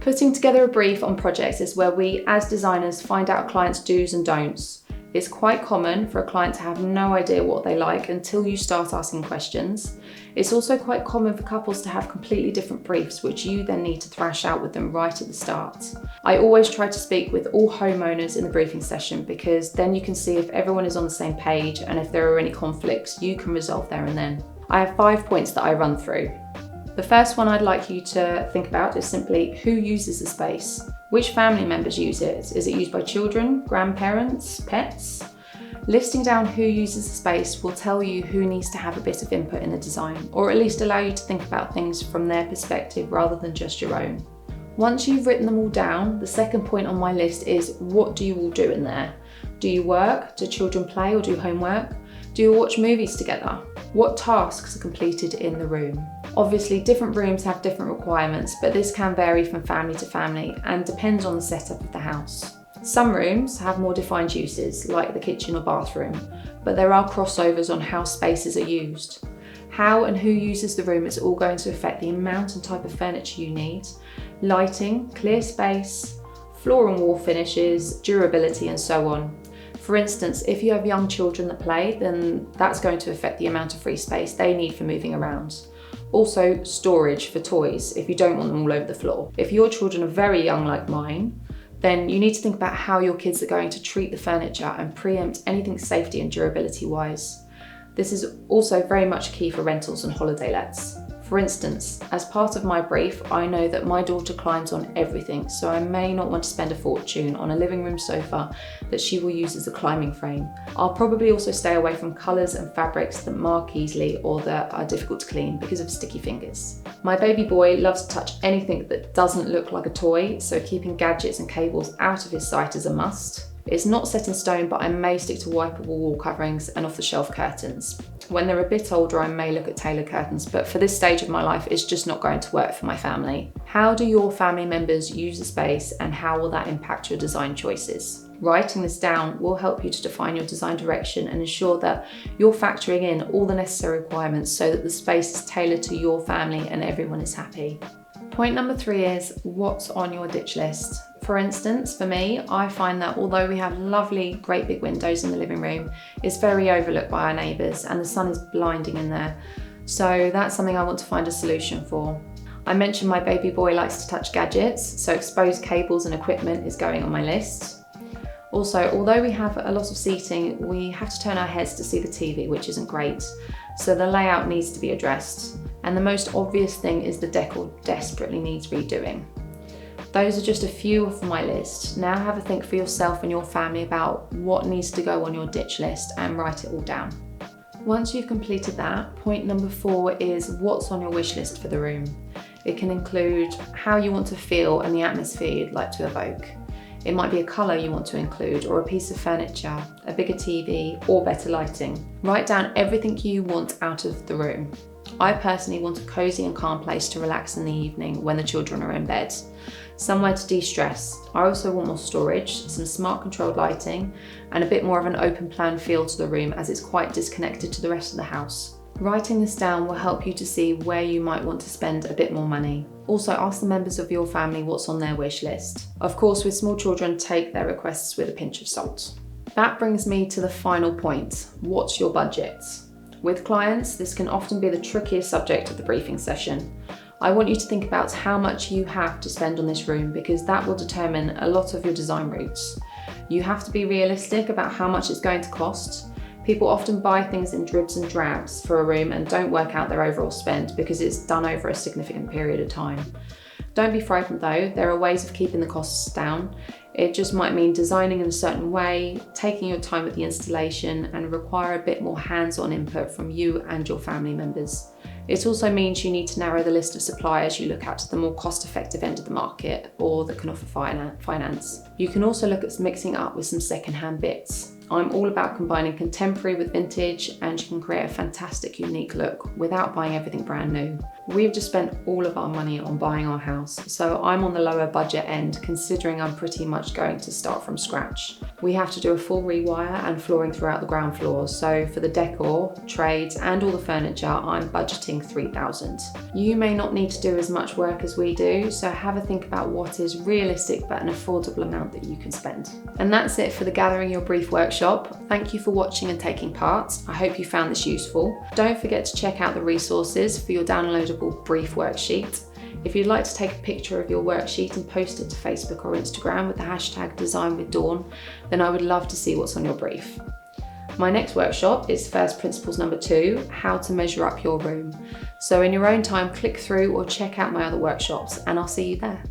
Putting together a brief on projects is where we, as designers, find out a client's do's and don'ts. It's quite common for a client to have no idea what they like until you start asking questions. It's also quite common for couples to have completely different briefs, which you then need to thrash out with them right at the start. I always try to speak with all homeowners in the briefing session, because then you can see if everyone is on the same page, and if there are any conflicts, you can resolve there and then. I have 5 points that I run through. The first one I'd like you to think about is simply who uses the space. Which family members use it? Is it used by children, grandparents, pets? Listing down who uses the space will tell you who needs to have a bit of input in the design, or at least allow you to think about things from their perspective rather than just your own. Once you've written them all down, the second point on my list is, what do you all do in there? Do you work? Do children play or do homework? Do you watch movies together? What tasks are completed in the room? Obviously, different rooms have different requirements, but this can vary from family to family and depends on the setup of the house. Some rooms have more defined uses, like the kitchen or bathroom, but there are crossovers on how spaces are used. How and who uses the room is all going to affect the amount and type of furniture you need, lighting, clear space, floor and wall finishes, durability, and so on. For instance, if you have young children that play, then that's going to affect the amount of free space they need for moving around. Also, storage for toys, if you don't want them all over the floor. If your children are very young like mine, then you need to think about how your kids are going to treat the furniture and preempt anything safety and durability wise. This is also very much key for rentals and holiday lets. For instance, as part of my brief, I know that my daughter climbs on everything, so I may not want to spend a fortune on a living room sofa that she will use as a climbing frame. I'll probably also stay away from colours and fabrics that mark easily or that are difficult to clean because of sticky fingers. My baby boy loves to touch anything that doesn't look like a toy, so keeping gadgets and cables out of his sight is a must. It's not set in stone, but I may stick to wipeable wall coverings and off-the-shelf curtains. When they're a bit older, I may look at tailored curtains, but for this stage of my life, it's just not going to work for my family. How do your family members use the space, and how will that impact your design choices? Writing this down will help you to define your design direction and ensure that you're factoring in all the necessary requirements so that the space is tailored to your family and everyone is happy. Point number 3 is, what's on your ditch list? For instance, for me, I find that although we have lovely, great big windows in the living room, it's very overlooked by our neighbours and the sun is blinding in there. So that's something I want to find a solution for. I mentioned my baby boy likes to touch gadgets, so exposed cables and equipment is going on my list. Also, although we have a lot of seating, we have to turn our heads to see the TV, which isn't great. So the layout needs to be addressed. And the most obvious thing is the decor desperately needs redoing. Those are just a few off my list. Now have a think for yourself and your family about what needs to go on your ditch list and write it all down. Once you've completed that, point number 4 is what's on your wish list for the room. It can include how you want to feel and the atmosphere you'd like to evoke. It might be a colour you want to include, or a piece of furniture, a bigger TV, or better lighting. Write down everything you want out of the room. I personally want a cosy and calm place to relax in the evening when the children are in bed. Somewhere to de-stress. I also want more storage, some smart controlled lighting, and a bit more of an open plan feel to the room as it's quite disconnected to the rest of the house. Writing this down will help you to see where you might want to spend a bit more money. Also, ask the members of your family what's on their wish list. Of course, with small children, take their requests with a pinch of salt. That brings me to the final point. What's your budget? With clients, this can often be the trickiest subject of the briefing session. I want you to think about how much you have to spend on this room, because that will determine a lot of your design routes. You have to be realistic about how much it's going to cost. People often buy things in dribs and drabs for a room and don't work out their overall spend because it's done over a significant period of time. Don't be frightened though, there are ways of keeping the costs down. It just might mean designing in a certain way, taking your time with the installation, and require a bit more hands-on input from you and your family members. It also means you need to narrow the list of suppliers you look at to the more cost-effective end of the market, or that can offer finance. You can also look at mixing up with some second-hand bits. I'm all about combining contemporary with vintage, and you can create a fantastic, unique look without buying everything brand new. We've just spent all of our money on buying our house, so I'm on the lower budget end considering I'm pretty much going to start from scratch. We have to do a full rewire and flooring throughout the ground floors, so for the decor, trades and all the furniture I'm budgeting $3,000. You may not need to do as much work as we do, so have a think about what is realistic but an affordable amount that you can spend. And that's it for the Gathering Your Brief workshop. Thank you for watching and taking part. I hope you found this useful. Don't forget to check out the resources for your downloadable brief worksheet. If you'd like to take a picture of your worksheet and post it to Facebook or Instagram with the hashtag #DesignWithDawn, then I would love to see what's on your brief. My next workshop is First Principles number 2, how to measure up your room. So in your own time, click through or check out my other workshops and I'll see you there.